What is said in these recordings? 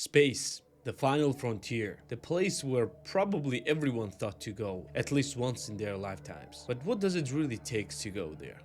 Space, the final frontier, the place where probably everyone thought to go at least once in their lifetimes. But what does it really take to go there?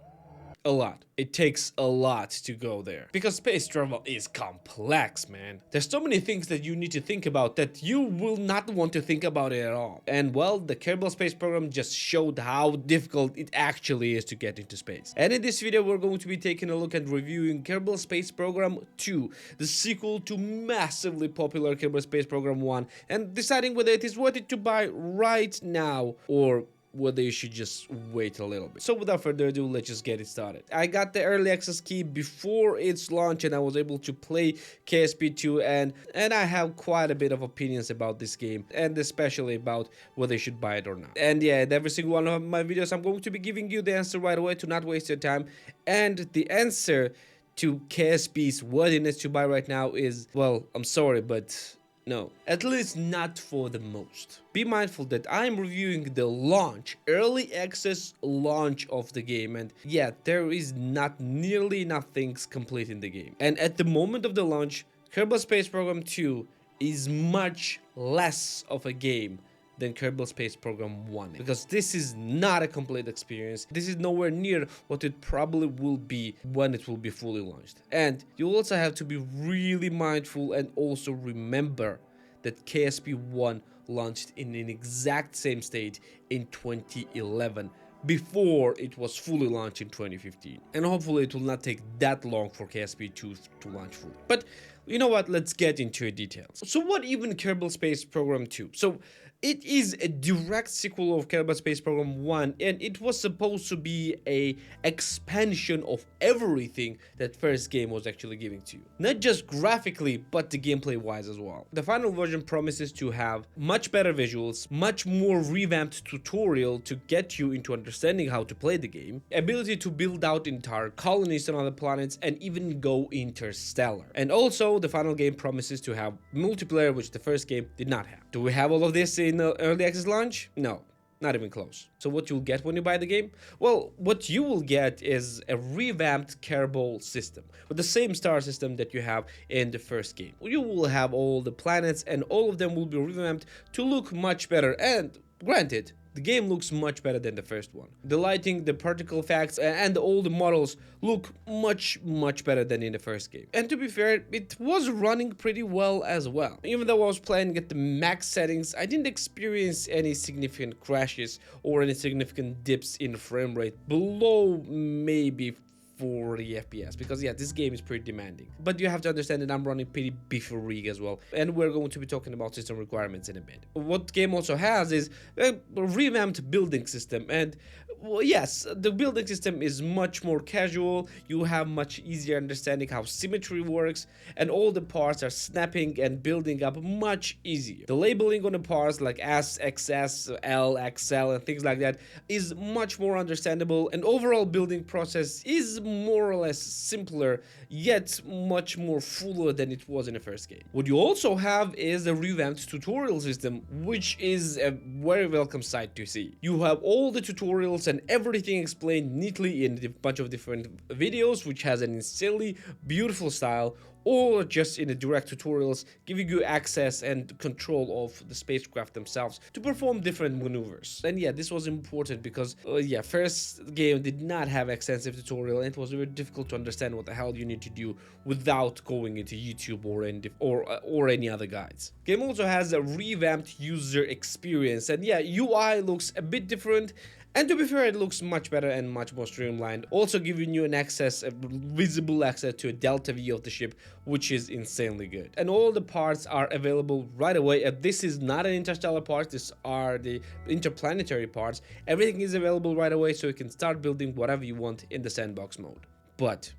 A lot. It takes a lot to go there. Because space travel is complex, man. There's so many things that you need to think about that you will not want to think about it at all. And well, the Kerbal Space Program just showed how difficult it actually is to get into space. And in this video, we're going to be taking a look at reviewing Kerbal Space Program 2, the sequel to massively popular Kerbal Space Program 1, and deciding whether it is worth it to buy right now or whether you should just wait a little bit. So without further ado, let's just get it started. I got the early access key before its launch and I was able to play KSP2 and I have quite a bit of opinions about this game and especially about whether you should buy it or not. And yeah, in every single one of my videos I'm going to be giving you the answer right away to not waste your time, and the answer to KSP's worthiness to buy right now is, well, I'm sorry, but no, at least not for the most. Be mindful that I'm reviewing the launch, early access launch of the game, and yeah, there is not nearly enough things complete in the game. And at the moment of the launch, Kerbal Space Program 2 is much less of a game than Kerbal Space Program 1, because this is not a complete experience. This is nowhere near what it probably will be when it will be fully launched. And you also have to be really mindful and also remember that KSP1 launched in an exact same state in 2011 before it was fully launched in 2015. And hopefully it will not take that long for KSP2 to launch fully. But you know what, let's get into the details. So what even Kerbal Space Program 2? So it is a direct sequel of Kerbal Space Program 1, and it was supposed to be a expansion of everything that first game was actually giving to you. Not just graphically, but the gameplay wise as well. The final version promises to have much better visuals, much more revamped tutorial to get you into understanding how to play the game, ability to build out entire colonies on other planets, and even go interstellar. And also, the final game promises to have multiplayer, which the first game did not have. Do we have all of this in early access launch? No, not even close. So what you'll get when you buy the game? Well, what you will get is a revamped Kerbal system with the same star system that you have in the first game. You will have all the planets and all of them will be revamped to look much better, and granted, the game looks much better than the first one. The lighting, the particle effects, and all the models look much better than in the first game. And to be fair, it was running pretty well as well. Even though I was playing at the max settings, I didn't experience any significant crashes or any significant dips in frame rate below maybe 40 FPS, because yeah, this game is pretty demanding. But you have to understand that I'm running pretty beefy rig as well, and we're going to be talking about system requirements in a bit. What the game also has is a revamped building system, and well, yes, the building system is much more casual. You have much easier understanding how symmetry works, and all the parts are snapping and building up much easier. The labeling on the parts like S, XS, L, XL and things like that is much more understandable, and overall building process is more or less simpler, yet much more fuller than it was in the first game. What you also have is a revamped tutorial system, which is a very welcome sight to see. You have all the tutorials and everything explained neatly in a bunch of different videos, which has an insanely beautiful style, or just in the direct tutorials giving you access and control of the spacecraft themselves to perform different maneuvers. And yeah, this was important because yeah, first game did not have extensive tutorial and it was very difficult to understand what the hell you need to do without going into YouTube or any other guides. Game also has a revamped user experience, and yeah, UI looks a bit different. And to be fair, it looks much better and much more streamlined, also giving you a visible access to a delta view of the ship, which is insanely good. And all the parts are available right away. This is not an interstellar part, these are the interplanetary parts. Everything is available right away, so you can start building whatever you want in the sandbox mode. But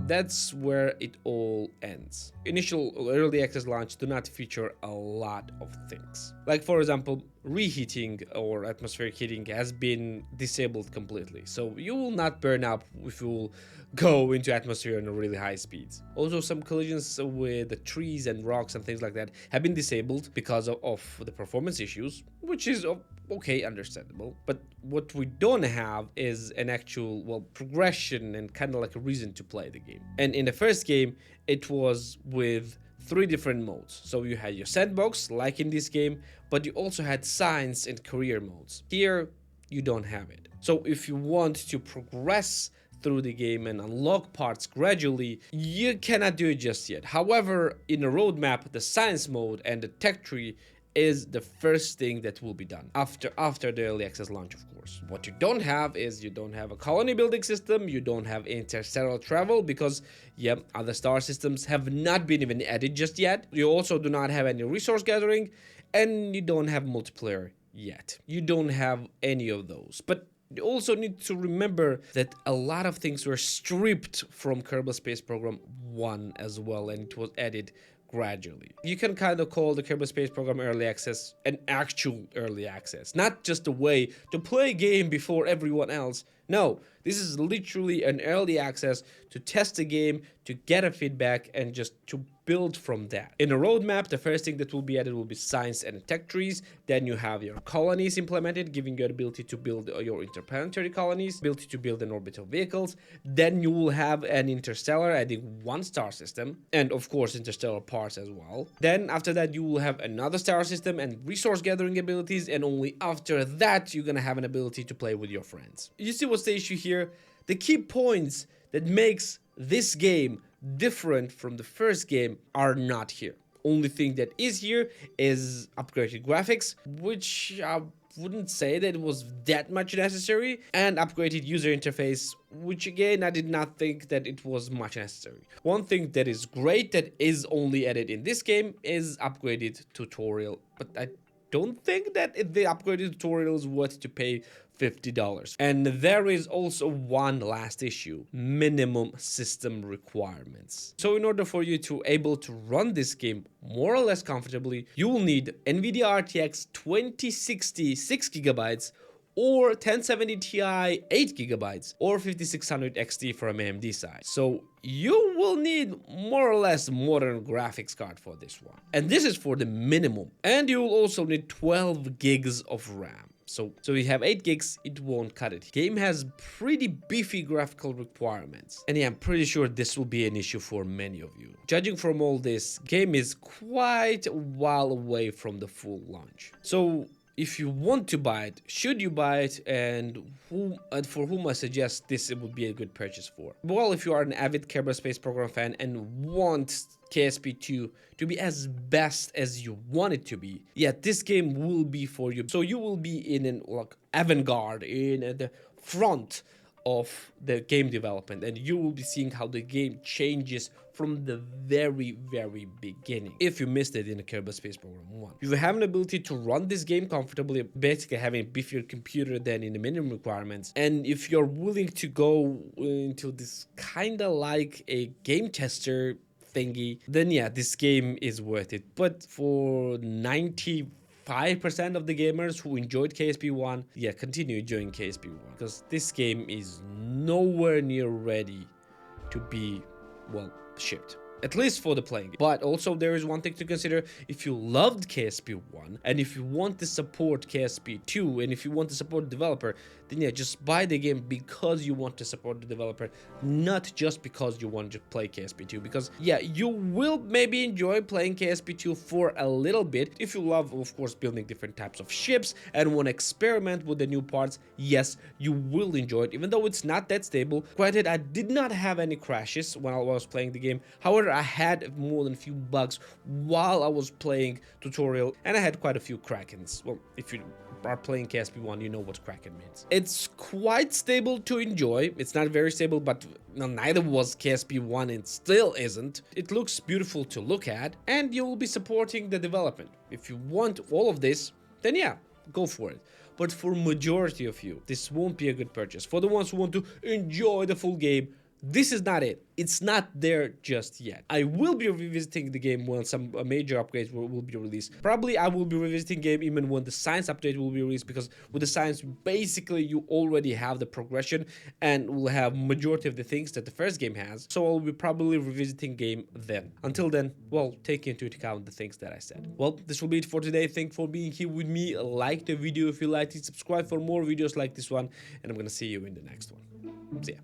that's where it all ends. Initial early access launch do not feature a lot of things. Like for example, reheating or atmospheric heating has been disabled completely, so you will not burn up if you will go into atmosphere in really high speeds. Also, some collisions with the trees and rocks and things like that have been disabled because of the performance issues, which is okay, understandable. But what we don't have is an actual, well, progression and kind of like a reason to play the game. And in the first game, it was with three different modes. So you had your sandbox, like in this game, but you also had science and career modes. Here, you don't have it. So if you want to progress through the game and unlock parts gradually, you cannot do it just yet. However, in a roadmap, the science mode and the tech tree is the first thing that will be done after the early access launch, of course. What you don't have is you don't have a colony building system, you don't have interstellar travel because, yeah, other star systems have not been even added just yet. You also do not have any resource gathering, and you don't have multiplayer yet. You don't have any of those. But you also need to remember that a lot of things were stripped from Kerbal Space Program 1 as well, and it was added gradually. You can kind of call the Kerbal Space Program early access an actual early access, not just a way to play a game before everyone else. No, this is literally an early access to test the game, to get a feedback, and just to build from that. In a roadmap, the first thing that will be added will be science and tech trees. Then you have your colonies implemented, giving you the ability to build your interplanetary colonies, ability to build an orbital vehicles. Then you will have an interstellar, adding one star system, and of course interstellar parts as well. Then after that, you will have another star system and resource gathering abilities, and only after that you're gonna have an ability to play with your friends. You see what's the issue here? The key points that makes this game different from the first game are not here. Only thing that is here is upgraded graphics, which I wouldn't say that it was that much necessary, and upgraded user interface, which again I did not think that it was much necessary. One thing that is great that is only added in this game is upgraded tutorial, but I don't think that the upgraded tutorial is worth to pay $50. And there is also one last issue: minimum system requirements. So in order for you to able to run this game more or less comfortably, you will need NVIDIA RTX 2060 6GB or 1070 Ti 8GB or 5600 XT from AMD side. So you will need more or less modern graphics card for this one. And this is for the minimum. And you will also need 12 gigs of RAM. So you have 8 gigs, it won't cut it. Game has pretty beefy graphical requirements. And yeah, I'm pretty sure this will be an issue for many of you. Judging from all this, game is quite a while away from the full launch. So if you want to buy it, should you buy it, and for whom I suggest this it would be a good purchase for? Well, if you are an avid Kerbal Space Program fan and want KSP2 to be as best as you want it to be, yeah, this game will be for you. So you will be in an like avant-garde, in the front of the game development, and you will be seeing how the game changes from the very beginning. If you missed it in the Kerbal Space Program 1, you have an ability to run this game comfortably, basically having a beefier computer than in the minimum requirements. And if you're willing to go into this kind of like a game tester thingy, then yeah, this game is worth it. But for 95% of the gamers who enjoyed KSP1, yeah, continue enjoying KSP1, because this game is nowhere near ready to be, well, shipped. At least for the playing game. But also there is one thing to consider: if you loved KSP1 and if you want to support KSP2 and if you want to support the developer, then yeah, just buy the game because you want to support the developer, not just because you want to play KSP2. Because yeah, you will maybe enjoy playing KSP2 for a little bit if you love, of course, building different types of ships and want to experiment with the new parts. Yes, you will enjoy it, even though it's not that stable. Granted, I did not have any crashes when I was playing the game. However, I had more than a few bugs while I was playing tutorial, and I had quite a few krakens. Well, if you are playing KSP1, you know what kraken means. It's quite stable to enjoy. It's not very stable, but neither was KSP1, and still isn't. It looks beautiful to look at, and you will be supporting the development. If you want all of this, then yeah, go for it. But for majority of you, this won't be a good purchase. For the ones who want to enjoy the full game, this is not it. It's not there just yet. I will be revisiting the game when some major upgrades will be released. Probably I will be revisiting game even when the science update will be released, because with the science, basically you already have the progression and will have majority of the things that the first game has. So I'll be probably revisiting game then. Until then, well, take into account the things that I said. Well, this will be it for today. Thank you for being here with me. Like the video if you liked it, subscribe for more videos like this one, and I'm gonna see you in the next one. See ya.